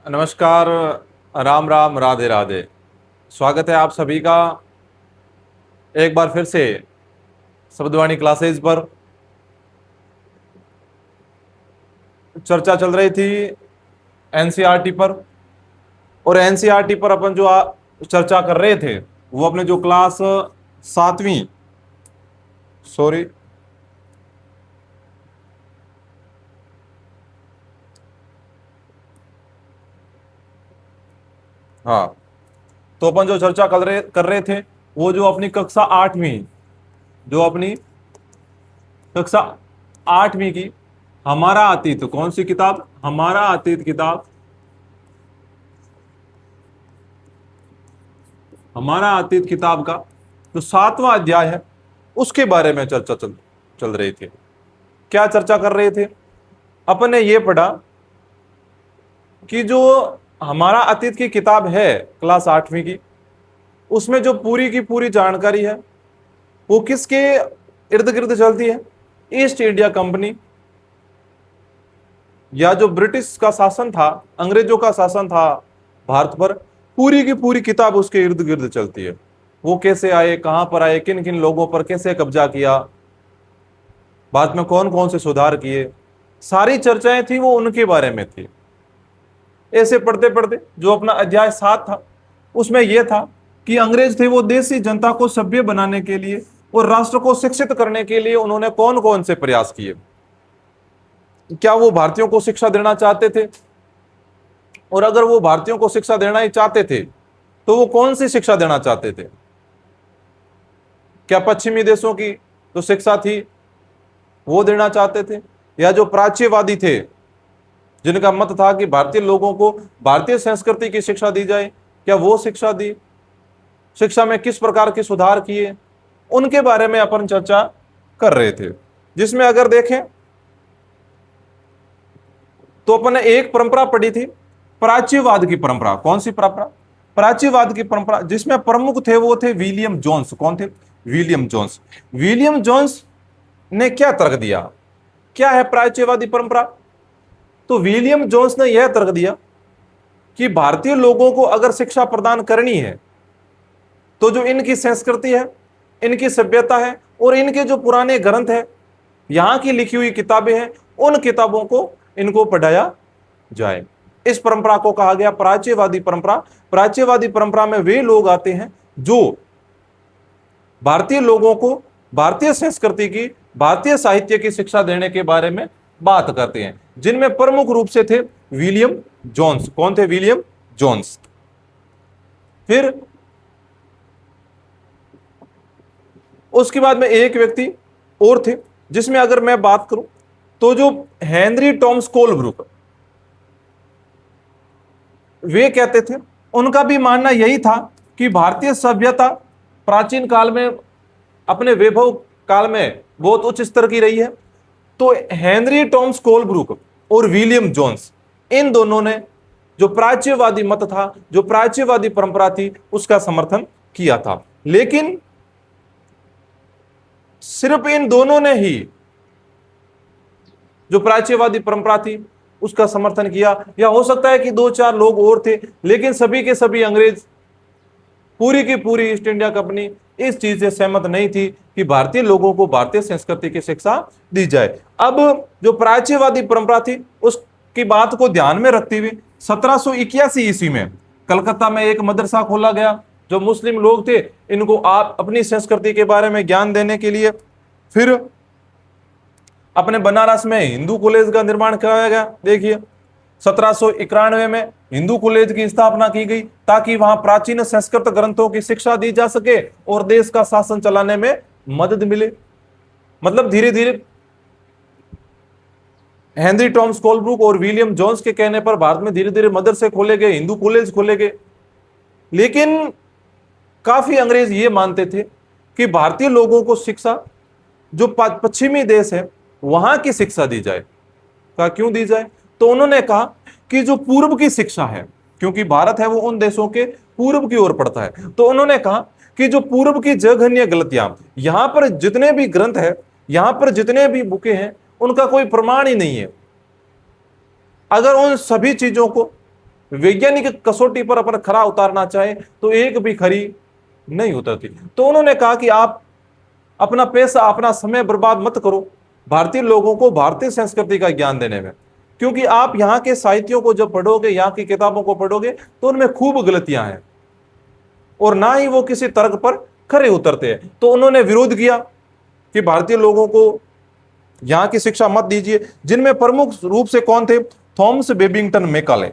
नमस्कार। राम राम, राधे राधे। स्वागत है आप सभी का एक बार फिर से शब्दवाणी क्लासेस पर। चर्चा चल रही थी एनसीईआरटी पर, और एनसीईआरटी पर अपन जो चर्चा कर रहे थे वो अपने जो क्लास सातवीं, सॉरी, हाँ, तो अपन जो चर्चा कर रहे थे वो जो अपनी कक्षा आठवीं, जो अपनी कक्षा आठवीं की हमारा अतीत, कौन सी किताब? हमारा अतीत किताब। हमारा अतीत किताब का जो सातवां अध्याय है उसके बारे में चर्चा चल चल रही थी। क्या चर्चा कर रहे थे? अपन ने ये पढ़ा कि जो हमारा अतीत की किताब है क्लास आठवीं की, उसमें जो पूरी की पूरी जानकारी है वो किसके इर्द गिर्द चलती है? ईस्ट इंडिया कंपनी, या जो ब्रिटिश का शासन था, अंग्रेजों का शासन था भारत पर, पूरी की पूरी किताब उसके इर्द गिर्द चलती है। वो कैसे आए, कहां पर आए, किन किन लोगों पर कैसे कब्जा किया, बाद में कौन कौन से सुधार किए, सारी चर्चाएं थी वो उनके बारे में थी। ऐसे पढ़ते पढ़ते जो अपना अध्याय 7 था उसमें यह था कि अंग्रेज थे वो देसी जनता को सभ्य बनाने के लिए और राष्ट्र को शिक्षित करने के लिए उन्होंने कौन कौन से प्रयास किए। क्या वो भारतीयों को शिक्षा देना चाहते थे? और अगर वो भारतीयों को शिक्षा देना ही चाहते थे तो वो कौन सी शिक्षा देना चाहते थे? क्या पश्चिमी देशों की जो शिक्षा थी वो देना चाहते थे, या जो प्राच्यवादी थे जिनका मत था कि भारतीय लोगों को भारतीय संस्कृति की शिक्षा दी जाए, क्या वो शिक्षा दी? शिक्षा में किस प्रकार के सुधार किए, उनके बारे में अपन चर्चा कर रहे थे। जिसमें अगर देखें तो अपन ने एक परंपरा पढ़ी थी, प्राच्यवाद की परंपरा। कौन सी परंपरा? प्राच्यवाद की परंपरा, जिसमें प्रमुख थे वो थे विलियम जोन्स। कौन थे? William Jones. विलियम जोन्स ने क्या तर्क दिया? क्या है प्राच्यवादी परंपरा? तो विलियम जोन्स ने यह तर्क दिया कि भारतीय लोगों को अगर शिक्षा प्रदान करनी है तो जो इनकी संस्कृति है, इनकी सभ्यता है और इनके जो पुराने ग्रंथ है, यहां की लिखी हुई किताबें हैं, उन किताबों को इनको पढ़ाया जाए। इस परंपरा को कहा गया प्राच्यवादी परंपरा। प्राच्यवादी परंपरा में वे लोग आते हैं जो भारतीय लोगों को भारतीय संस्कृति की, भारतीय साहित्य की शिक्षा देने के बारे में बात करते हैं, जिनमें प्रमुख रूप से थे विलियम जोन्स। कौन थे? William Jones. फिर उसके बाद में एक व्यक्ति और थे, जिसमें अगर मैं बात करूं तो जो हेनरी टॉमस कोलब्रुक, वे कहते थे, उनका भी मानना यही था कि भारतीय सभ्यता प्राचीन काल में, अपने वैभव काल में बहुत उच्च स्तर की रही है। तो हेनरी टॉमस कोलब्रुक और विलियम जोन्स, इन दोनों ने जो प्राच्यवादी मत था, जो प्राच्यवादी परंपरा थी, उसका समर्थन किया था। लेकिन सिर्फ इन दोनों ने ही जो प्राच्यवादी परंपरा थी उसका समर्थन किया, या हो सकता है कि दो चार लोग और थे, लेकिन सभी के सभी अंग्रेज, पूरी की पूरी ईस्ट इंडिया कंपनी इस चीज से सहमत नहीं थी कि भारतीय लोगों को भारतीय संस्कृति की शिक्षा दी जाए। अब जो प्राच्यवादी परंपरा थी उसकी बात को ध्यान में रखते हुए 1781 ईस्वी में कलकत्ता में एक मदरसा खोला गया। जो मुस्लिम लोग थे इनको आप अपनी संस्कृति के बारे में ज्ञान देने के लिए फिर अपने बनारस में हिंदू कॉलेज का निर्माण कराया गया। देखिए 1791 में हिंदू कॉलेज की स्थापना की गई ताकि वहां प्राचीन संस्कृत ग्रंथों की शिक्षा दी जा सके और देश का शासन चलाने में मदद मिले। मतलब धीरे धीरे हेनरी टॉमस कोलब्रुक और विलियम जोन्स के कहने पर भारत में धीरे धीरे मदरसे खोले गए, हिंदू कॉलेज खोले गए। लेकिन काफी अंग्रेज ये मानते थे कि भारतीय लोगों को शिक्षा जो पश्चिमी देश है वहां की शिक्षा दी जाए। कहा क्यों दी जाए? तो उन्होंने कहा कि जो पूर्व की शिक्षा है, क्योंकि भारत है वो उन देशों के पूर्व की ओर पड़ता है, तो उन्होंने कहा कि जो पूर्व की जघन्य गलतियां, यहां पर जितने भी ग्रंथ है, यहां पर जितने भी बुकें हैं, उनका कोई प्रमाण ही नहीं है। अगर उन सभी चीजों को वैज्ञानिक कसौटी पर अपन खरा उतारना चाहे तो एक भी खरी नहीं उतरती। तो उन्होंने कहा कि आप अपना पैसा, अपना समय बर्बाद मत करो भारतीय लोगों को भारतीय संस्कृति का ज्ञान देने में, क्योंकि आप यहाँ के साहित्यों को जब पढ़ोगे, यहाँ की किताबों को पढ़ोगे तो उनमें खूब गलतियां हैं और ना ही वो किसी तर्क पर खरे उतरते हैं। तो उन्होंने विरोध किया कि भारतीय लोगों को यहाँ की शिक्षा मत दीजिए, जिनमें प्रमुख रूप से कौन थे? Thomas Babington Macaulay.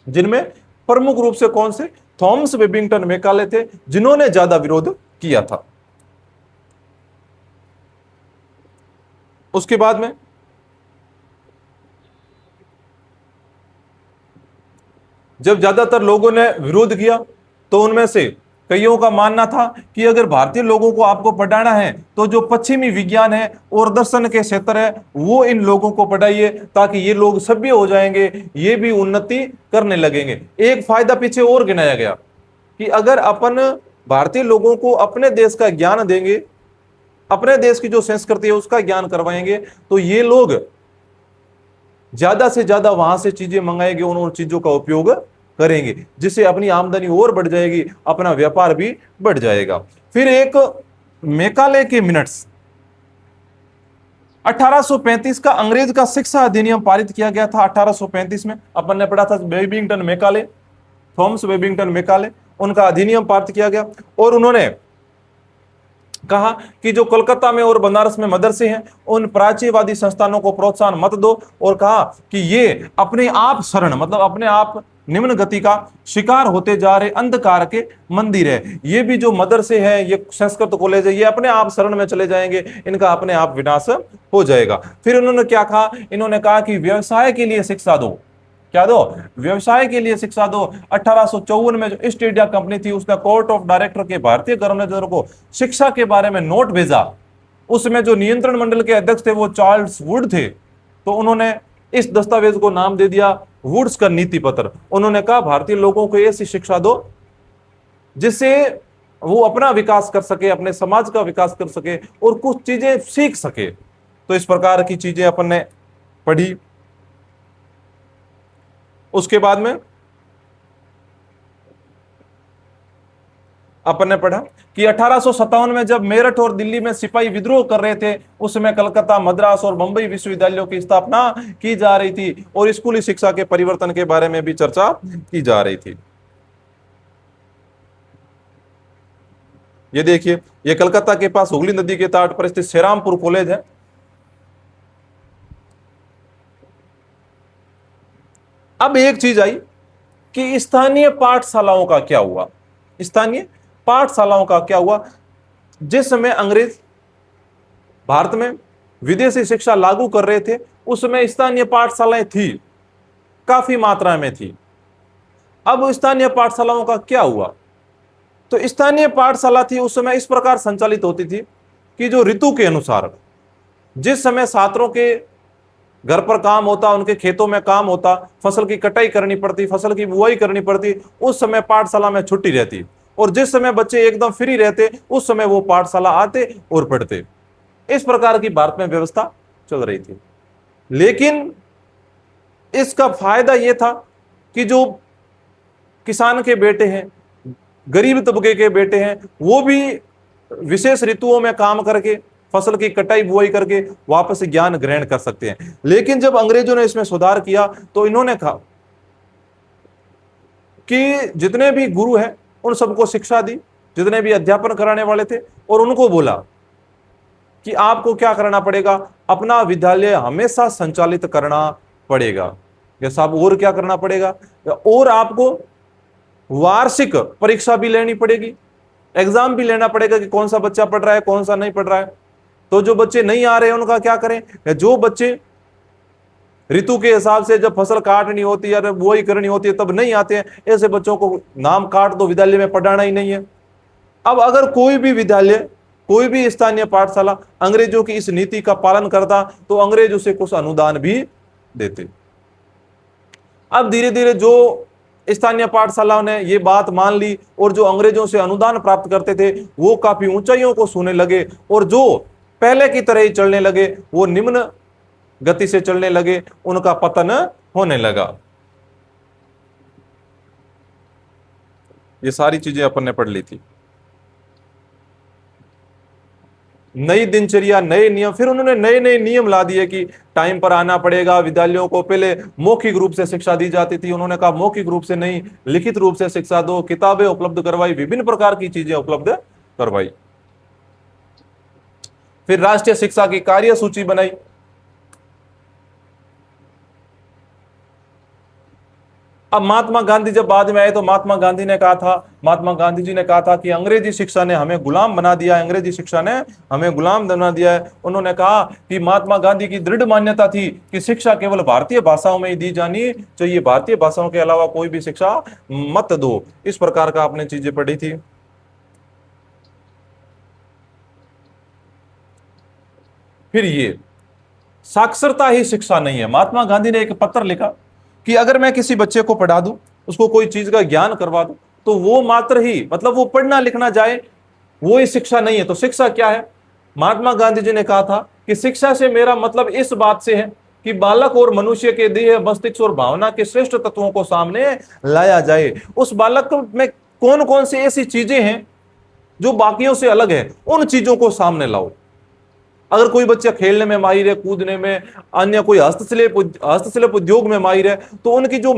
जिनमें प्रमुख रूप से कौन से? थॉमस बेबिंगटन मैकाले थे, जिन्होंने ज्यादा विरोध किया था। उसके बाद में जब ज्यादातर लोगों ने विरोध किया तो उनमें से कईयों का मानना था कि अगर भारतीय लोगों को आपको पढ़ाना है तो जो पश्चिमी विज्ञान है और दर्शन के क्षेत्र है वो इन लोगों को पढ़ाइए, ताकि ये लोग सभ्य हो जाएंगे, ये भी उन्नति करने लगेंगे। एक फायदा पीछे और गिनाया गया कि अगर अपन भारतीय लोगों को अपने देश का ज्ञान देंगे, अपने देश की जो संस्कृति है उसका ज्ञान करवाएंगे, तो ये लोग ज्यादा से ज्यादा वहां से चीजें मंगाएंगे, उन चीजों का उपयोग करेंगे, जिससे अपनी आमदनी और बढ़ जाएगी, अपना व्यापार भी बढ़ जाएगा। फिर एक मैकाले के मिनट्स 1835 का अंग्रेज का शिक्षा अधिनियम पारित किया गया था। 1835 में अपन ने पढ़ा था Babington Macaulay, Thomas Babington Macaulay, उनका अधिनियम पारित किया गया और उन्होंने कहा कि जो कोलकाता में और बनारस में मदरसे हैं उन प्राच्यवादी संस्थानों को प्रोत्साहन मत दो, और कहा कि ये अपने आप शरण, मतलब अपने आप निम्न गति का शिकार होते जा रहे अंधकार के मंदिर है। ये भी जो मदरसे हैं, ये संस्कृत कॉलेज है, ये अपने आप शरण में चले जाएंगे, इनका अपने आप विनाश हो जाएगा। फिर उन्होंने क्या कहा? इन्होंने कहा कि व्यवसाय के लिए शिक्षा दो। क्या दो? व्यवसाय के लिए शिक्षा दो। 1854 में जो ईस्ट इंडिया कंपनी थी उसने कोर्ट ऑफ डायरेक्टर के भारतीय गवर्नर को शिक्षा के बारे में नोट भेजा। उसमें जो नियंत्रण मंडल के अध्यक्ष थे वो चार्ल्स वुड थे। तो उन्होंने इस दस्तावेज को नाम दे दिया वुड्स का नीति पत्र। उन्होंने कहा भारतीय लोगों को ऐसी शिक्षा दो जिससे वो अपना विकास कर सके, अपने समाज का विकास कर सके और कुछ चीजें सीख सके। तो इस प्रकार की चीजें अपन ने पढ़ी। उसके बाद में अपन ने पढ़ा कि 1857 में जब मेरठ और दिल्ली में सिपाही विद्रोह कर रहे थे, उस समय कलकत्ता, मद्रास और बंबई विश्वविद्यालयों की स्थापना की जा रही थी और स्कूली शिक्षा के परिवर्तन के बारे में भी चर्चा की जा रही थी। ये देखिए, ये कलकत्ता के पास हुगली नदी के तट पर स्थित श्रीरामपुर कॉलेज है। अब एक चीज आई कि स्थानीय पाठशालाओं का क्या हुआ? स्थानीय पाठशालाओं का क्या हुआ? जिस समय अंग्रेज भारत में विदेशी शिक्षा लागू कर रहे थे उस समय स्थानीय पाठशालाएं थी, काफी मात्रा में थी। अब स्थानीय पाठशालाओं का क्या हुआ? तो स्थानीय पाठशाला थी उस समय इस प्रकार संचालित होती थी कि जो ऋतु के अनुसार, जिस समय छात्रों के घर पर काम होता, उनके खेतों में काम होता, फसल की कटाई करनी पड़ती, फसल की बुआई करनी पड़ती, उस समय पाठशाला में छुट्टी रहती, और जिस समय बच्चे एकदम फ्री रहते उस समय वो पाठशाला आते और पढ़ते। इस प्रकार की भारत में व्यवस्था चल रही थी। लेकिन इसका फायदा यह था कि जो किसान के बेटे हैं, गरीब तबके के बेटे हैं, वो भी विशेष ऋतुओं में काम करके फसल की कटाई बुआई करके वापस ज्ञान ग्रहण कर सकते हैं। लेकिन जब अंग्रेजों ने इसमें सुधार किया तो इन्होंने कहा कि जितने भी गुरु हैं उन सबको शिक्षा दी, जितने भी अध्यापन कराने वाले थे, और उनको बोला कि आपको क्या करना पड़ेगा? अपना विद्यालय हमेशा संचालित करना पड़ेगा। या साहब और क्या करना पड़ेगा? और आपको वार्षिक परीक्षा भी लेनी पड़ेगी, एग्जाम भी लेना पड़ेगा कि कौन सा बच्चा पढ़ रहा है, कौन सा नहीं पढ़ रहा है। तो जो बच्चे नहीं आ रहे हैं उनका क्या करें? जो बच्चे ऋतु के हिसाब से जब फसल काटनी होती है या बुआई करनी होती है तब नहीं आते हैं, ऐसे बच्चों को नाम काट दो, विद्यालय में पढ़ाना ही नहीं है। अब अगर कोई भी विद्यालय, कोई भी स्थानीय पाठशाला अंग्रेजों की इस नीति का पालन करता तो अंग्रेज उसे कुछ अनुदान भी देते। अब धीरे धीरे जो स्थानीय पाठशालाओं ने ये बात मान ली और जो अंग्रेजों से अनुदान प्राप्त करते थे वो काफी ऊंचाइयों को छूने लगे, और जो पहले की तरह ही चलने लगे वो निम्न गति से चलने लगे, उनका पतन होने लगा। ये सारी चीजें अपन ने पढ़ ली थी। नई दिनचर्या, नए नियम, फिर उन्होंने नए नए नियम ला दिए कि टाइम पर आना पड़ेगा विद्यालयों को। पहले मौखिक रूप से शिक्षा दी जाती थी, उन्होंने कहा मौखिक रूप से नहीं, लिखित रूप से शिक्षा दो। किताबें उपलब्ध करवाई, विभिन्न प्रकार की चीजें उपलब्ध करवाई। फिर राष्ट्रीय शिक्षा की कार्य सूची बनाई। अब महात्मा गांधी जब बाद में आए तो महात्मा गांधी जी ने कहा था कि अंग्रेजी शिक्षा ने हमें गुलाम बना दिया है, अंग्रेजी शिक्षा ने हमें गुलाम बना दिया है। उन्होंने कहा कि महात्मा गांधी की दृढ़ मान्यता थी कि शिक्षा केवल भारतीय भाषाओं में ही दी जानी चाहिए, भारतीय भाषाओं के अलावा कोई भी शिक्षा मत दो। इस प्रकार का आपने चीजें पढ़ी थी। फिर ये साक्षरता ही शिक्षा नहीं है। महात्मा गांधी ने एक पत्र लिखा कि अगर मैं किसी बच्चे को पढ़ा दूं, उसको कोई चीज का ज्ञान करवा दूं, तो वो मात्र ही, मतलब वो पढ़ना लिखना जाए, वो ही शिक्षा नहीं है। तो शिक्षा क्या है? महात्मा गांधी जी ने कहा था कि शिक्षा से मेरा मतलब इस बात से है कि बालक और मनुष्य के देह, मस्तिष्क और भावना के श्रेष्ठ तत्वों को सामने लाया जाए। उस बालक में कौन कौन सी ऐसी चीजें हैं जो बाकियों से अलग है, उन चीजों को सामने लाओ। अगर कोई बच्चा खेलने में माहिर है, कूदने में, अन्य कोई हस्तशिल्प उद्योग में माहिर है, तो उनकी जो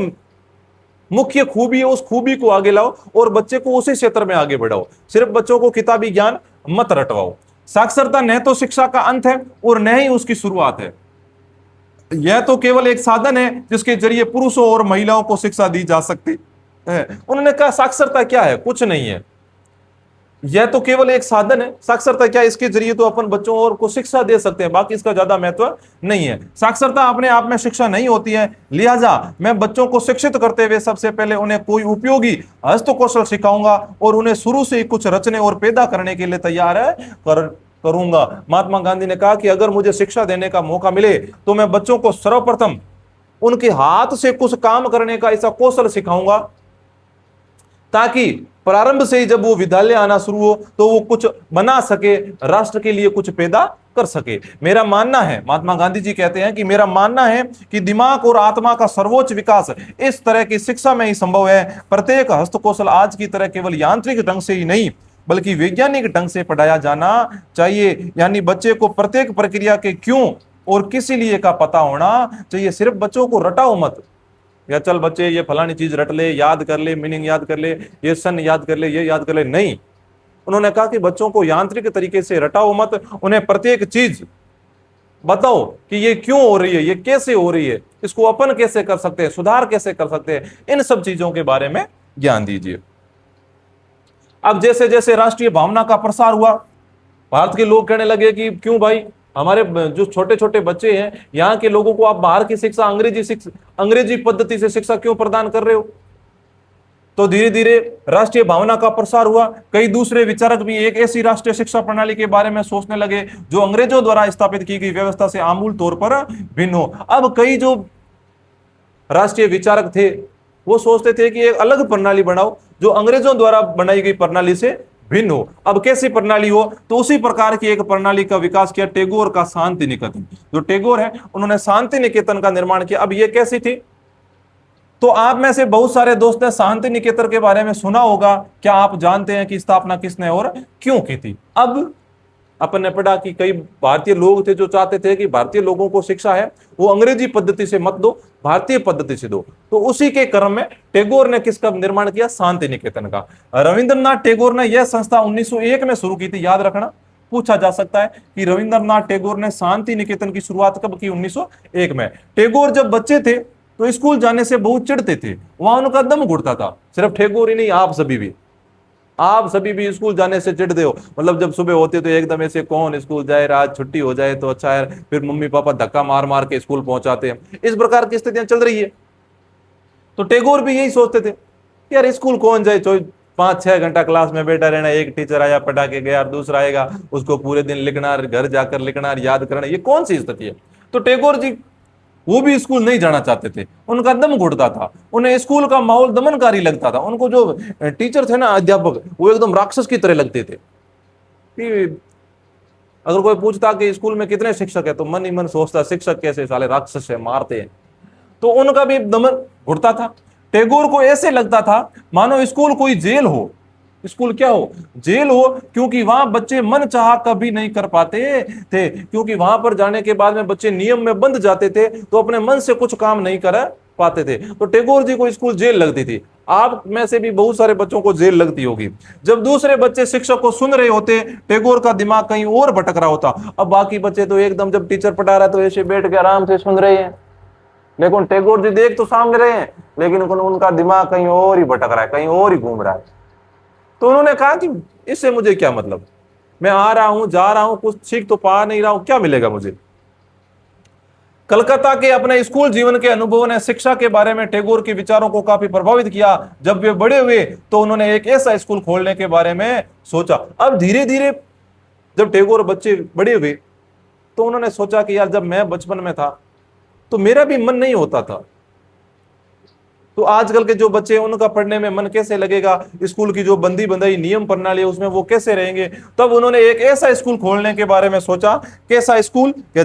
मुख्य खूबी है उस खूबी को आगे लाओ और बच्चे को उसी क्षेत्र में आगे बढ़ाओ। सिर्फ बच्चों को किताबी ज्ञान मत रटवाओ। साक्षरता न तो शिक्षा का अंत है और न ही उसकी शुरुआत है। यह तो केवल एक साधन है जिसके जरिए पुरुषों और महिलाओं को शिक्षा दी जा सकती है। उन्होंने कहा साक्षरता क्या है? कुछ नहीं है, यह तो केवल एक साधन है। साक्षरता क्या है? इसके जरिए तो अपन बच्चों और को शिक्षा दे सकते हैं, बाकी इसका ज्यादा महत्व नहीं है। साक्षरता अपने आप में शिक्षा नहीं होती है, लिहाजा मैं बच्चों को शिक्षित करते हुए सबसे पहले उन्हें कोई उपयोगी हस्तकौशल सिखाऊंगा और उन्हें शुरू से ही कुछ रचने और पैदा करने के लिए तैयार करूंगा। महात्मा गांधी ने कहा कि अगर मुझे शिक्षा देने का मौका मिले तो मैं बच्चों को सर्वप्रथम उनके हाथ से कुछ काम करने का ऐसा कौशल सिखाऊंगा ताकि प्रारंभ से ही जब वो विद्यालय आना शुरू हो तो वो कुछ बना सके, राष्ट्र के लिए कुछ पैदा कर सके। मेरा मानना है, महात्मा गांधी जी कहते हैं कि मेरा मानना है कि दिमाग और आत्मा का सर्वोच्च विकास इस तरह की शिक्षा में ही संभव है। प्रत्येक हस्तकौशल आज की तरह केवल यांत्रिक ढंग से ही नहीं बल्कि वैज्ञानिक ढंग से पढ़ाया जाना चाहिए। यानी बच्चे को प्रत्येक प्रक्रिया के क्यों और किस लिए का पता होना चाहिए। सिर्फ बच्चों को रटाओ मत, या चल बच्चे ये फलानी चीज रट ले, याद कर ले, मीनिंग याद कर ले, ये सन याद कर ले, ये याद कर ले, नहीं। उन्होंने कहा कि बच्चों को यांत्रिक तरीके से रटाओ मत, उन्हें प्रत्येक चीज बताओ कि ये क्यों हो रही है, ये कैसे हो रही है, इसको अपन कैसे कर सकते हैं, सुधार कैसे कर सकते हैं, इन सब चीजों के बारे में ज्ञान दीजिए। अब जैसे जैसे राष्ट्रीय भावना का प्रसार हुआ, भारत के लोग कहने लगे कि क्यों भाई, हमारे जो छोटे छोटे बच्चे हैं यहाँ के लोगों को आप बाहर की शिक्षा, अंग्रेजी पद्धति से शिक्षा क्यों प्रदान कर रहे हो। तो धीरे धीरे राष्ट्रीय भावना का प्रसार हुआ। कई दूसरे विचारक भी एक ऐसी राष्ट्रीय शिक्षा प्रणाली के बारे में सोचने लगे जो अंग्रेजों द्वारा स्थापित की गई व्यवस्था से आमूल तौर पर भिन्न हो। अब कई जो राष्ट्रीय विचारक थे वो सोचते थे कि एक अलग प्रणाली बनाओ जो अंग्रेजों द्वारा बनाई गई प्रणाली से भिन्न हो। अब कैसी प्रणाली हो, तो उसी प्रकार की एक प्रणाली का विकास किया टैगोर का शांति निकेतन। जो टैगोर है उन्होंने शांति निकेतन का निर्माण किया। अब ये कैसी थी, तो आप में से बहुत सारे दोस्त ने शांति निकेतन के बारे में सुना होगा। क्या आप जानते हैं कि स्थापना किसने और क्यों की थी? अब अपन ने पढ़ा कि कई भारतीय लोग थे जो चाहते थे कि भारतीय लोगों को शिक्षा है वो अंग्रेजी पद्धति से मत दो, भारतीय पद्धति से दो। तो उसी के क्रम में टैगोर ने किसका निर्माण किया? शांति निकेतन का। रविंद्रनाथ टैगोर ने यह संस्था 1901 में शुरू की थी। याद रखना, पूछा जा सकता है कि रविंद्रनाथ टैगोर ने शांति निकेतन की शुरुआत कब की? 1901 में। टैगोर जब बच्चे थे तो स्कूल जाने से बहुत चिढ़ते थे, वहां उनका दम घुटता था। सिर्फ टैगोर ही नहीं, आप सभी भी स्कूल जाने से चिढ़ते हो। मतलब जब सुबह होती है तो एकदम ऐसे कौन स्कूल जाए, आज छुट्टी हो जाए तो अच्छा है, फिर मम्मी पापा धक्का मार मार के स्कूल पहुंचाते हैं। इस प्रकार की स्थितियां चल रही है। तो टैगोर भी यही सोचते थे कि यार स्कूल कौन जाए, 5-6 घंटा क्लास में बैठा रहना, एक टीचर आया पढ़ा के गया, दूसरा आएगा उसको पूरे दिन लिखना, घर जाकर लिखना, याद करना, ये कौन सी स्थिति है। तो टैगोर जी वो भी स्कूल नहीं जाना चाहते थे, उनका दम घुटता था, उन्हें स्कूल का माहौल दमनकारी लगता था। उनको जो टीचर थे ना, अध्यापक, वो एकदम राक्षस की तरह लगते थे। अगर कोई पूछता कि स्कूल में कितने शिक्षक है तो मन ही मन सोचता शिक्षक कैसे, साले राक्षस है, मारते हैं। तो उनका भी दमन घुटता था। टैगोर को ऐसे लगता था मानो स्कूल कोई जेल हो। स्कूल क्या हो? जेल हो, क्योंकि वहां बच्चे मन चाहा कभी नहीं कर पाते थे, क्योंकि वहां पर जाने के बाद में बच्चे नियम में बंध जाते थे, तो अपने मन से कुछ काम नहीं कर पाते थे। तो टैगोर जी को स्कूल जेल लगती थी। आप में से भी बहुत सारे बच्चों को जेल लगती होगी। जब दूसरे बच्चे शिक्षक को सुन रहे होते, टैगोर का दिमाग कहीं और भटक रहा होता। अब बाकी बच्चे तो एकदम, जब टीचर पढ़ा रहा है तो ऐसे बैठ के आराम से सुन रहे हैं, लेकिन टैगोर जी देख तो सामने रहे हैं, लेकिन उनका दिमाग कहीं और ही भटक रहा है, कहीं और ही घूम रहा है। तो उन्होंने कहा कि इससे मुझे क्या मतलब, मैं आ रहा हूं, जा रहा हूं, कुछ सीख तो पा नहीं रहा हूं, क्या मिलेगा मुझे। कलकत्ता के अपने स्कूल जीवन के अनुभवों ने शिक्षा के बारे में टैगोर के विचारों को काफी प्रभावित किया। जब वे बड़े हुए तो उन्होंने एक ऐसा स्कूल खोलने के बारे में सोचा। अब धीरे धीरे जब टैगोर बच्चे बड़े हुए तो उन्होंने सोचा कि यार, जब मैं बचपन में था तो मेरा भी मन नहीं होता था, तो आजकल के जो बच्चे हैं उनका पढ़ने में मन कैसे लगेगा, स्कूल की जो बंदी बंधाई नियम प्रणाली है उसमें वो कैसे रहेंगे। तब उन्होंने एक ऐसा स्कूल खोलने के बारे में सोचा। कैसा स्कूल? कि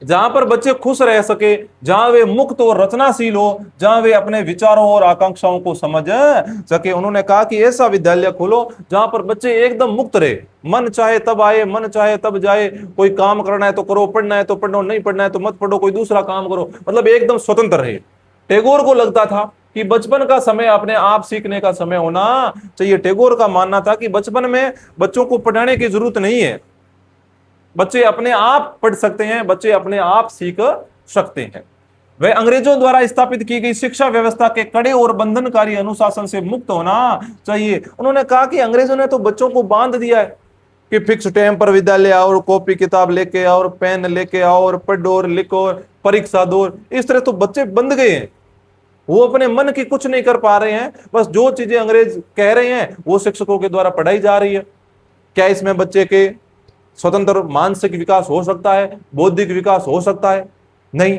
जहां पर बच्चे खुश रह सके, जहां वे मुक्त और रचनाशील हो, जहां वे अपने विचारों और आकांक्षाओं को समझ सके। उन्होंने कहा कि ऐसा विद्यालय खोलो जहां पर बच्चे एकदम मुक्त रहे, मन चाहे तब आए, मन चाहे तब जाए, कोई काम करना है तो करो, पढ़ना है तो पढ़ो, नहीं पढ़ना है तो मत पढ़ो, कोई दूसरा काम करो, मतलब एकदम स्वतंत्र रहे। टैगोर को लगता था कि बचपन का समय अपने आप सीखने का समय होना चाहिए। टैगोर का मानना था कि बचपन में बच्चों को पढ़ाने की जरूरत नहीं है, बच्चे अपने आप पढ़ सकते हैं, बच्चे अपने आप सीख सकते हैं। वह अंग्रेजों द्वारा स्थापित की गई शिक्षा व्यवस्था के कड़े और बंधनकारी अनुशासन से मुक्त होना चाहिए। उन्होंने कहा कि अंग्रेजों ने तो बच्चों को बांध दिया है कि फिक्स टाइम पर विद्यालय आओ और कॉपी किताब लेके आओ और पेन लेके आओ और पढ़ो और लिखो और परीक्षा दो। इस तरह तो बच्चे बंध गए हैं, वो अपने मन की कुछ नहीं कर पा रहे हैं, बस जो चीजें अंग्रेज कह रहे हैं वो शिक्षकों के द्वारा पढ़ाई जा रही है। क्या इसमें बच्चे के स्वतंत्र मानसिक विकास हो सकता है, बौद्धिक विकास हो सकता है? नहीं।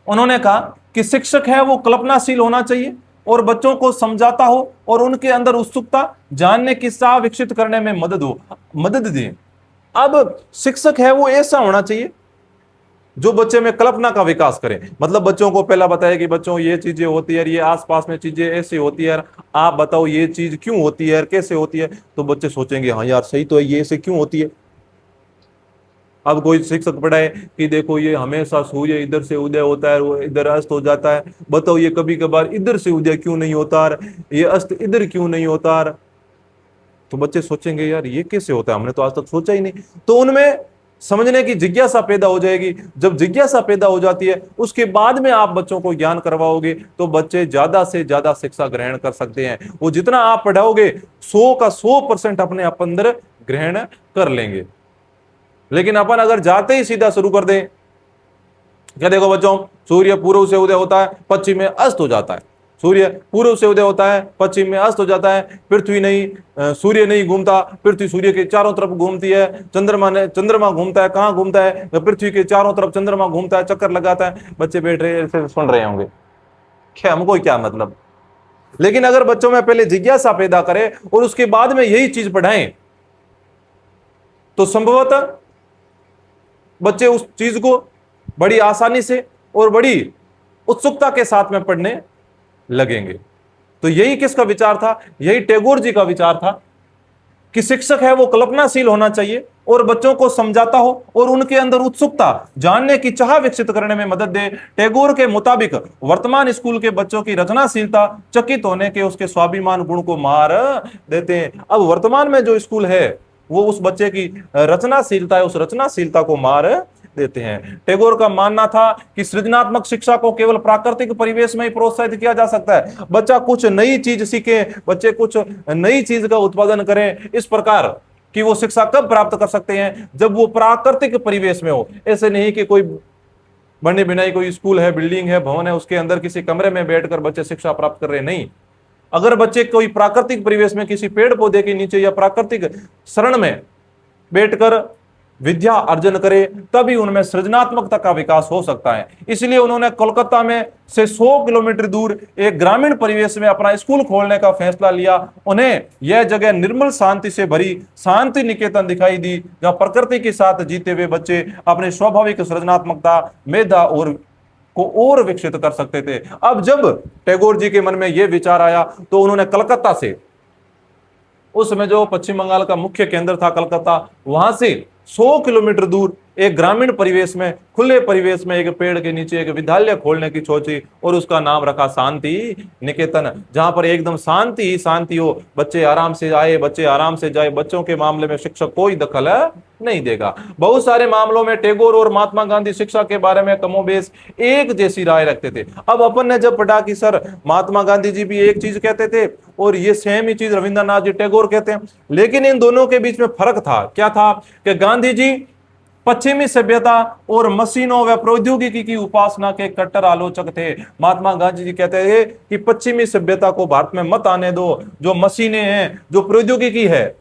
उन्होंने कहा कि शिक्षक है वो कल्पनाशील होना चाहिए और बच्चों को समझाता हो और उनके अंदर उत्सुकता, जानने की चाह विकसित करने में मदद दे। अब शिक्षक है वो ऐसा होना चाहिए जो बच्चे में कल्पना का विकास करे। मतलब बच्चों को पहला बताए कि बच्चों ये चीजें होती है, ये आसपास में चीजें ऐसी होती है, आप बताओ ये चीज क्यों होती है, कैसे होती है। तो बच्चे सोचेंगे हाँ यार सही तो है, ये ऐसे क्यों होती है। अब कोई शिक्षक पढ़ाए कि देखो ये हमेशा सूर्य इधर से उदय होता है, वो इधर अस्त हो जाता है, बताओ ये कभी कभार इधर से उदय क्यों नहीं होता, ये अस्त इधर क्यों नहीं होता। तो बच्चे सोचेंगे यार ये कैसे होता है, हमने तो आज तक सोचा ही नहीं। तो उनमें समझने की जिज्ञासा पैदा हो जाएगी। जब जिज्ञासा पैदा हो जाती है उसके बाद में आप बच्चों को ज्ञान करवाओगे तो बच्चे ज्यादा से ज्यादा शिक्षा ग्रहण कर सकते हैं। वो जितना आप पढ़ाओगे 100 का 100% अपने आप अंदर ग्रहण कर लेंगे। लेकिन अपन अगर जाते ही सीधा शुरू कर दें, क्या देखो बच्चों, सूर्य पूर्व से उदय होता है, पश्चिम में अस्त हो जाता है, सूर्य पूर्व से उदय होता है, पश्चिम में अस्त हो जाता है, पृथ्वी नहीं, सूर्य नहीं घूमता, पृथ्वी सूर्य के चारों तरफ घूमती है, चंद्रमा घूमता है, कहां घूमता है, पृथ्वी के चारों तरफ चंद्रमा घूमता है, चक्कर लगाता है। बच्चे बैठ रहे ऐसे सुन रहे होंगे, क्या हमको क्या मतलब। लेकिन अगर बच्चों में पहले जिज्ञासा पैदा करें और उसके बाद में यही चीज पढ़ाएं तो संभवतः बच्चे उस चीज को बड़ी आसानी से और बड़ी उत्सुकता के साथ में पढ़ने लगेंगे। तो यही किसका विचार था? यही टैगोर जी का विचार था कि शिक्षक है वो कल्पनाशील होना चाहिए और बच्चों को समझाता हो और उनके अंदर उत्सुकता, जानने की चाह विकसित करने में मदद दे। टैगोर के मुताबिक वर्तमान स्कूल के बच्चों की रचनाशीलता चकित होने के उसके स्वाभिमान गुण को मार देते हैं। अब वर्तमान में जो स्कूल है वो उस बच्चे की रचनाशीलता है, उस रचनाशीलता को मार देते हैं। टैगोर का मानना था कि सृजनात्मक शिक्षा को केवल प्राकृतिक परिवेश में ही प्रोत्साहित किया जा सकता है। बच्चा कुछ नई चीज सीखे, बच्चे कुछ नई चीज का उत्पादन करें, इस प्रकार कि वो शिक्षा कब प्राप्त कर सकते हैं? जब वो प्राकृतिक परिवेश में हो। ऐसे नहीं कि कोई बने बिनाई कोई स्कूल है, बिल्डिंग है, भवन है, उसके अंदर किसी कमरे में बैठकर बच्चे शिक्षा प्राप्त कर रहे, नहीं। अगर बच्चे कोई प्राकृतिक परिवेश में किसी पेड़ पौधे के नीचे या प्राकृतिक शरण में बैठकर विद्या अर्जन करे तभी उनमें सृजनात्मकता का विकास हो सकता है। इसलिए उन्होंने कोलकाता में से 100 किलोमीटर दूर एक ग्रामीण परिवेश में अपना स्कूल खोलने का फैसला लिया। उन्हें यह जगह निर्मल शांति से भरी शांति निकेतन दिखाई दी, जहां प्रकृति के साथ जीते हुए बच्चे अपने स्वाभाविक सृजनात्मकता, मेधा और को और विकसित कर सकते थे। अब जब टैगोर जी के मन में यह विचार आया तो उन्होंने कलकत्ता से, उस समय जो पश्चिम बंगाल का मुख्य केंद्र था कलकत्ता, वहां से 100 किलोमीटर दूर एक ग्रामीण परिवेश में, खुले परिवेश में एक पेड़ के नीचे एक विद्यालय खोलने की सोची और उसका नाम रखा शांति निकेतन, जहां पर एकदम शांति ही शांति हो, बच्चे आराम से आए, बच्चे आराम से जाए, बच्चों के मामले में शिक्षक कोई दखल नहीं देगा। बहुत सारे मामलों में टैगोर और महात्मा गांधी शिक्षा के बारे में कमोबेश एक जैसी राय रखते थे। अब अपन ने जब पढ़ा कि सर महात्मा गांधी जी भी एक चीज कहते थे और ये सेम ही चीज रविंद्रनाथ जी टैगोर कहते हैं, लेकिन इन दोनों के बीच में फर्क था। क्या था कि गांधी जी पश्चिमी सभ्यता और मशीनों व प्रौद्योगिकी की उपासना के कट्टर आलोचक थे। महात्मा गांधी जी कहते थे कि पश्चिमी सभ्यता को भारत में मत आने दो, जो मशीनें हैं, जो प्रौद्योगिकी है,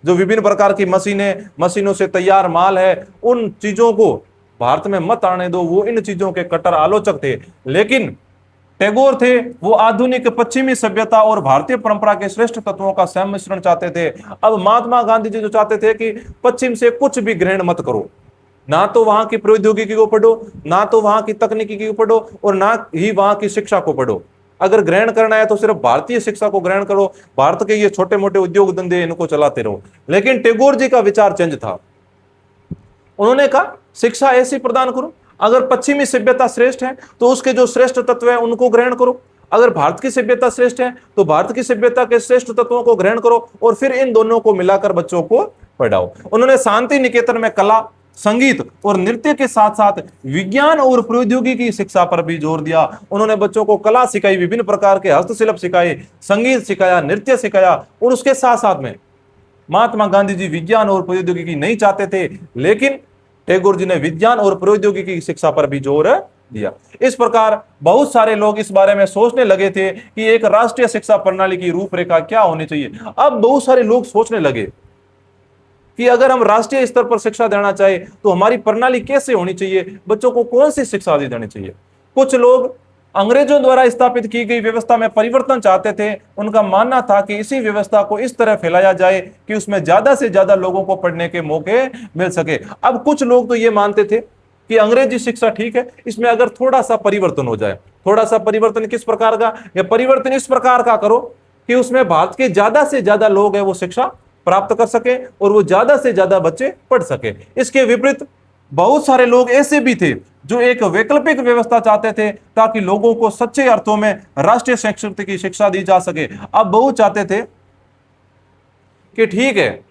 जो विभिन्न प्रकार की मशीनें, मशीनों से तैयार माल है, उन चीजों को भारत में मत आने दो, वो इन चीजों के कट्टर आलोचक थे। लेकिन टैगोर थे वो आधुनिक पश्चिमी सभ्यता और भारतीय परंपरा के श्रेष्ठ तत्वों का सम्मिश्रण चाहते थे। अब महात्मा गांधी जी जो चाहते थे कि पश्चिम से कुछ भी ग्रहण मत करो, ना तो वहां की प्रौद्योगिकी को पढ़ो, ना तो वहां की तकनीकी को पढ़ो, और ना ही वहां की शिक्षा को पढ़ो। अगर ग्रहण करना है तो सिर्फ भारतीय शिक्षा को ग्रहण करो, भारत के ये छोटे मोटे उद्योग धंधे इनको चलाते रहो। लेकिन टैगोर जी का विचार चेंज था। उन्होंने कहा शिक्षा ऐसी प्रदान करो, अगर पश्चिमी सभ्यता श्रेष्ठ है तो उसके जो श्रेष्ठ तत्व है उनको ग्रहण करो, अगर भारत की सभ्यता श्रेष्ठ है तो भारत की सभ्यता के श्रेष्ठ तत्वों को ग्रहण करो, और फिर इन दोनों को मिलाकर बच्चों को पढ़ाओ। उन्होंने शांति निकेतन में कला, संगीत और नृत्य के साथ साथ विज्ञान और प्रौद्योगिकी की शिक्षा पर भी जोर दिया। उन्होंने बच्चों को कला सिखाई, विभिन्न प्रकार के हस्तशिल्प सिखाए, संगीत सिखाया, नृत्य सिखाया, और उसके साथ साथ में महात्मा गांधी जी विज्ञान और प्रौद्योगिकी नहीं चाहते थे, लेकिन टैगोर जी ने विज्ञान और प्रौद्योगिकी की शिक्षा पर भी जोर दिया। इस प्रकार बहुत सारे लोग इस बारे में सोचने लगे थे कि एक राष्ट्रीय शिक्षा प्रणाली की रूपरेखा क्या होनी चाहिए। अब बहुत सारे लोग सोचने लगे कि अगर हम राष्ट्रीय स्तर पर शिक्षा देना चाहे तो हमारी प्रणाली कैसे होनी चाहिए, बच्चों को कौन सी शिक्षा दी जानी चाहिए। कुछ लोग अंग्रेजों द्वारा स्थापित की गई व्यवस्था में परिवर्तन चाहते थे। उनका मानना था कि इसी व्यवस्था को इस तरह फैलाया जाए कि उसमें ज्यादा से ज्यादा लोगों को पढ़ने के मौके मिल सके। अब कुछ लोग तो ये मानते थे कि अंग्रेजी शिक्षा ठीक है, इसमें अगर थोड़ा सा परिवर्तन हो जाए। थोड़ा सा परिवर्तन किस प्रकार का? या परिवर्तन इस प्रकार का करो कि उसमें भारत के ज्यादा से ज्यादा लोग हैं वो शिक्षा प्राप्त कर सके और वो ज्यादा से ज्यादा बच्चे पढ़ सके। इसके विपरीत बहुत सारे लोग ऐसे भी थे जो एक वैकल्पिक व्यवस्था चाहते थे ताकि लोगों को सच्चे अर्थों में राष्ट्रीय संस्कृति की शिक्षा दी जा सके। अब बहुत चाहते थे कि ठीक है,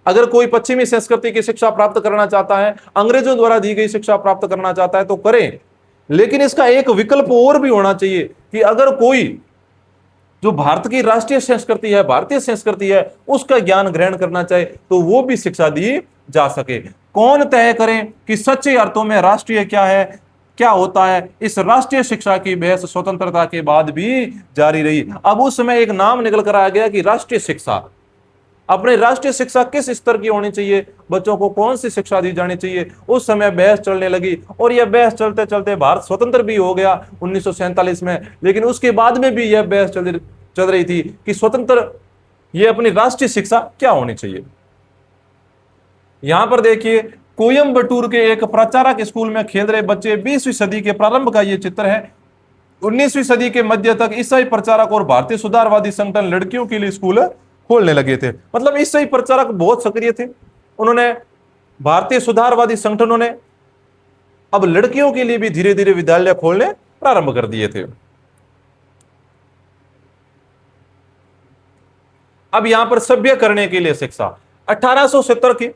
अगर कोई पश्चिमी संस्कृति की शिक्षा प्राप्त करना चाहता है, अंग्रेजों द्वारा दी गई शिक्षा प्राप्त करना चाहता है तो करें, लेकिन इसका एक विकल्प और भी होना चाहिए कि अगर कोई जो भारत की राष्ट्रीय संस्कृति है, भारतीय संस्कृति है, उसका ज्ञान ग्रहण करना चाहे तो वो भी शिक्षा दी जा सके। कौन तय करें कि सच्चे अर्थों में राष्ट्रीय क्या है, क्या होता है? इस राष्ट्रीय शिक्षा की बहस स्वतंत्रता के बाद भी जारी रही। अब उस समय एक नाम निकल कर आ गया कि राष्ट्रीय शिक्षा। अपने राष्ट्रीय शिक्षा किस स्तर की होनी चाहिए, बच्चों को कौन सी शिक्षा दी जानी चाहिए, उस समय बहस चलने लगी। और यह बहस चलते चलते भारत स्वतंत्र भी हो गया 1947 में, लेकिन उसके बाद में भी यह बहस चल रही थी कि स्वतंत्र ये अपनी राष्ट्रीय शिक्षा क्या होनी चाहिए। यहां पर देखिए कोयम्बटूर के एक प्रचारक स्कूल में खेल रहे बच्चे। 20वीं सदी के प्रारंभ का यह चित्र है। 19वीं सदी के मध्य तक ईसाई प्रचारक और भारतीय सुधारवादी संगठन लड़कियों के लिए स्कूल खोलने लगे थे। मतलब ईसाई प्रचारक बहुत सक्रिय थे। उन्होंने, भारतीय सुधारवादी संगठनों ने अब लड़कियों के लिए भी धीरे धीरे विद्यालय खोलने प्रारंभ कर दिए थे। अब यहां पर सभ्य करने के लिए शिक्षा। 1870 की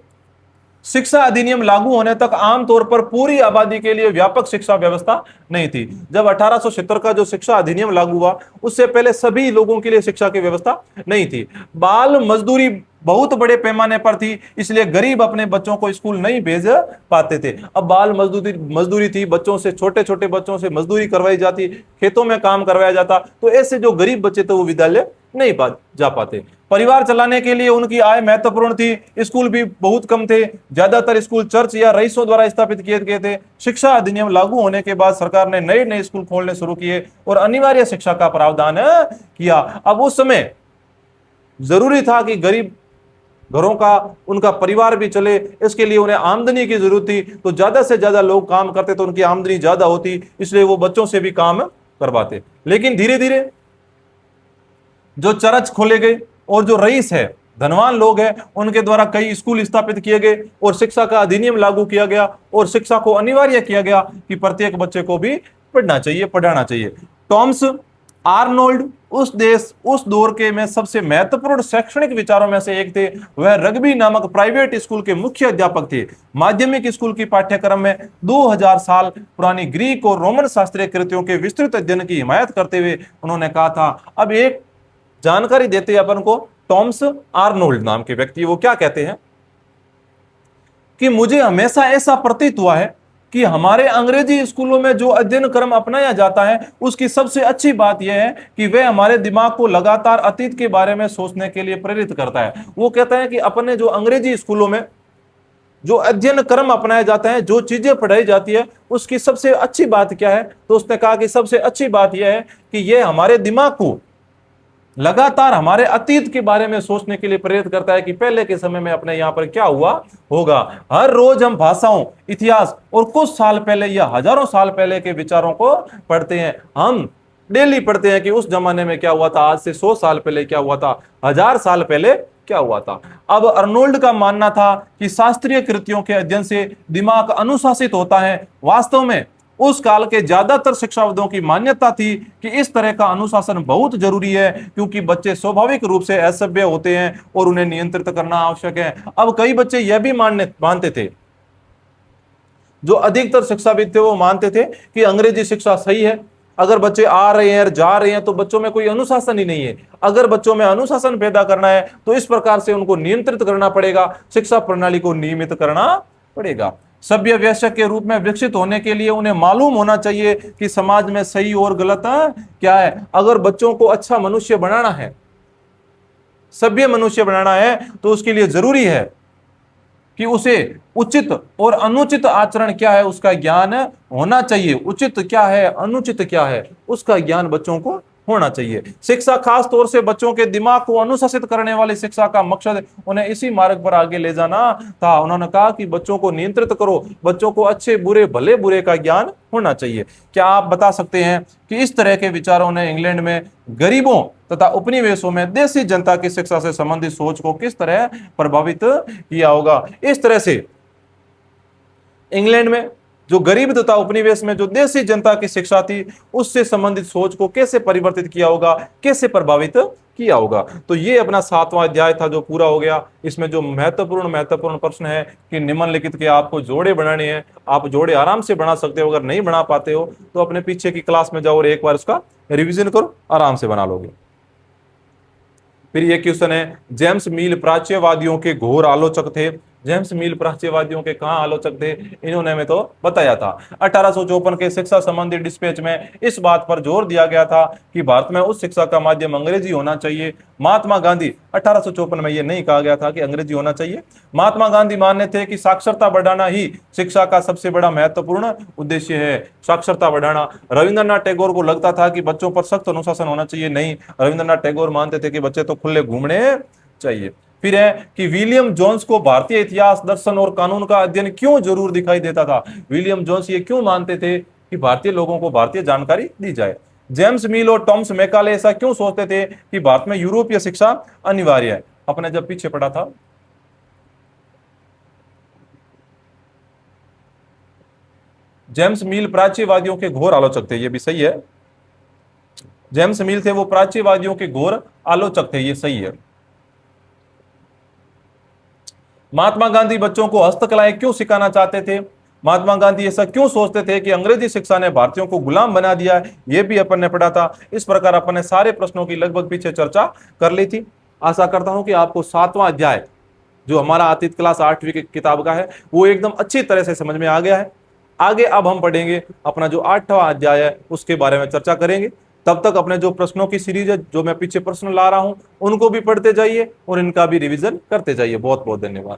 शिक्षा अधिनियम लागू होने तक आमतौर पर पूरी आबादी के लिए व्यापक शिक्षा व्यवस्था नहीं थी। जब 1870 का जो शिक्षा अधिनियम लागू हुआ उससे पहले सभी लोगों के लिए शिक्षा की व्यवस्था नहीं थी। बाल मजदूरी बहुत बड़े पैमाने पर थी, इसलिए गरीब अपने बच्चों को स्कूल नहीं भेज पाते थे। अब बाल मजदूरी थी, बच्चों से, छोटे छोटे बच्चों से मजदूरी करवाई जाती, खेतों में काम करवाया जाता, तो ऐसे जो गरीब बच्चे थे वो विद्यालय नहीं जा पाते। परिवार चलाने के लिए उनकी आय महत्वपूर्ण थी। स्कूल भी बहुत कम थे। ज्यादातर स्कूल चर्च या रईसों द्वारा स्थापित किए गए थे। शिक्षा अधिनियम लागू होने के बाद सरकार ने नए नए स्कूल खोलने शुरू किए और अनिवार्य शिक्षा का प्रावधान किया। अब उस समय जरूरी था कि गरीब घरों का, उनका परिवार भी चले, इसके लिए उन्हें आमदनी की जरूरत थी। तो ज्यादा से ज्यादा लोग काम करते तो उनकी आमदनी ज्यादा होती, इसलिए वो बच्चों से भी काम करवाते। लेकिन धीरे धीरे जो चर्च खोले गए और जो रईस है, धनवान लोग हैं, उनके द्वारा कई स्कूल स्थापित किए गए और शिक्षा का अधिनियम लागू किया गया और शिक्षा को अनिवार्य किया गया कि प्रत्येक बच्चे को भी पढ़ना चाहिए, पढ़ाना चाहिए। टॉमस आर्नोल्ड उस दौर के में सबसे महत्वपूर्ण शैक्षणिक विचारों में से एक थे। वह रग्बी नामक प्राइवेट स्कूल के मुख्य अध्यापक थे। माध्यमिक स्कूल की पाठ्यक्रम में 2000 साल पुरानी ग्रीक और रोमन शास्त्रीय कृतियों के विस्तृत अध्ययन की हिमायत करते हुए उन्होंने कहा था। अब एक जानकारी देते हैं अपन को, टॉमस आर्नोल्ड नाम के व्यक्ति, वो क्या कहते हैं कि मुझे हमेशा ऐसा प्रतीत हुआ है कि हमारे अंग्रेजी स्कूलों में जो अध्ययन क्रम अपनाया जाता है उसकी सबसे अच्छी बात यह है कि वह हमारे दिमाग को लगातार अतीत के बारे में सोचने के लिए प्रेरित करता है। वो कहता है कि अपने जो अंग्रेजी स्कूलों में जो अध्ययन क्रम अपनाए जाते हैं, जो चीजें पढ़ाई जाती है, उसकी सबसे अच्छी बात क्या है? तो उसने कहा कि सबसे अच्छी बात यह है कि यह हमारे दिमाग को लगातार हमारे अतीत के बारे में सोचने के लिए प्रेरित करता है कि पहले के समय में अपने यहाँ पर क्या हुआ होगा। हर रोज हम भाषाओं, इतिहास और कुछ साल पहले या हजारों साल पहले के विचारों को पढ़ते हैं। हम डेली पढ़ते हैं कि उस जमाने में क्या हुआ था, आज से 100 साल पहले क्या हुआ था, 1000 साल पहले क्या हुआ था। अब अर्नोल्ड का मानना था कि शास्त्रीय कृतियों के अध्ययन से दिमाग अनुशासित होता है। वास्तव में उस काल के ज्यादातर शिक्षाविदों की मान्यता थी कि इस तरह का अनुशासन बहुत जरूरी है, क्योंकि बच्चे स्वाभाविक रूप से असभ्य होते हैं और उन्हें नियंत्रित करना आवश्यक है। अब कई बच्चे यह भी मानते थे, जो अधिकतर शिक्षाविद थे वो मानते थे कि अंग्रेजी शिक्षा सही है। अगर बच्चे आ रहे हैं, जा रहे हैं, तो बच्चों में कोई अनुशासन ही नहीं है। अगर बच्चों में अनुशासन पैदा करना है तो इस प्रकार से उनको नियंत्रित करना पड़ेगा, शिक्षा प्रणाली को नियमित करना पड़ेगा। सभ्य वयस्क के रूप में विकसित होने के लिए उन्हें मालूम होना चाहिए कि समाज में सही और गलत क्या है। अगर बच्चों को अच्छा मनुष्य बनाना है, सभ्य मनुष्य बनाना है, तो उसके लिए जरूरी है कि उसे उचित और अनुचित आचरण क्या है उसका ज्ञान होना चाहिए। उचित क्या है, अनुचित क्या है, उसका ज्ञान बच्चों को होना चाहिए। शिक्षा खास तौर से बच्चों के दिमाग को अनुशासित करने वाली शिक्षा का मकसद उन्हें इसी मार्ग पर आगे ले जाना था। उन्होंने कहा कि बच्चों को नियंत्रित करो, बच्चों को अच्छे बुरे भले बुरे का ज्ञान होना चाहिए। क्या आप बता सकते हैं कि इस तरह के विचारों ने इंग्लैंड में गरीबों तथा उपनिवेशों में देशी जनता की शिक्षा से संबंधित सोच को किस तरह प्रभावित किया होगा? इस तरह से इंग्लैंड में जो गरीब तथा उपनिवेश में जो देशी जनता की शिक्षा थी उससे संबंधित सोच को कैसे परिवर्तित किया होगा, कैसे प्रभावित किया होगा। तो ये अपना 7वां अध्याय था जो पूरा हो गया। इसमें जो महत्वपूर्ण प्रश्न है कि निम्नलिखित के आपको जोड़े बनाने हैं। आप जोड़े आराम से बना सकते हो, अगर नहीं बना पाते हो तो अपने पीछे की क्लास में जाओ और एक बार उसका रिविजन करो, आराम से बना लोगे। फिर ये क्वेश्चन है, जेम्स मिल प्राच्यवादियों के घोर आलोचक थे। जेम्स मिल प्राच्यवादियों के कहां आलोचक थे? इन्होंने हमें तो बताया था। 1854 के शिक्षा संबंधी डिस्पैच में इस बात पर जोर दिया गया था कि भारत में उच्च शिक्षा का माध्यम अंग्रेजी होना चाहिए। महात्मा गांधी, 1854 में यह नहीं कहा गया था कि अंग्रेजी होना चाहिए। महात्मा गांधी मानते थे कि साक्षरता बढ़ाना ही शिक्षा का सबसे बड़ा महत्वपूर्ण उद्देश्य है। साक्षरता बढ़ाना। रविंद्रनाथ टैगोर को लगता था कि बच्चों पर सख्त अनुशासन होना चाहिए। नहीं, रविंद्रनाथ टैगोर मानते थे कि बच्चे तो खुले घूमने चाहिए। फिर है कि विलियम जोन्स को भारतीय इतिहास, दर्शन और कानून का अध्ययन क्यों जरूर दिखाई देता था? विलियम जोन्स ये क्यों मानते थे कि भारतीय लोगों को भारतीय जानकारी दी जाए? जेम्स मिल और टॉमस मैकाले ऐसा क्यों सोचते थे कि भारत में यूरोपीय शिक्षा अनिवार्य है? अपने जब पीछे पढ़ा था, जेम्स मिल प्राच्यवादियों के घोर आलोचक थे, ये भी सही है। जेम्स मिल थे वो प्राच्यवादियों के घोर आलोचक थे, ये सही है। महात्मा गांधी बच्चों को हस्तकलाएं क्यों सिखाना चाहते थे? महात्मा गांधी ऐसा क्यों सोचते थे कि अंग्रेजी शिक्षा ने भारतीयों को गुलाम बना दिया है? यह भी अपन ने पढ़ा था। इस प्रकार अपन ने सारे प्रश्नों की लगभग पीछे चर्चा कर ली थी। आशा करता हूं कि आपको 7वां अध्याय जो हमारा अतीत क्लास 8वीं की किताब का है वो एकदम अच्छी तरह से समझ में आ गया है। आगे अब हम पढ़ेंगे अपना जो 8वां अध्याय है उसके बारे में चर्चा करेंगे। तब तक अपने जो प्रश्नों की सीरीज है, जो मैं पीछे प्रश्न ला रहा हूं, उनको भी पढ़ते जाइए और इनका भी रिवीजन करते जाइए। बहुत बहुत धन्यवाद।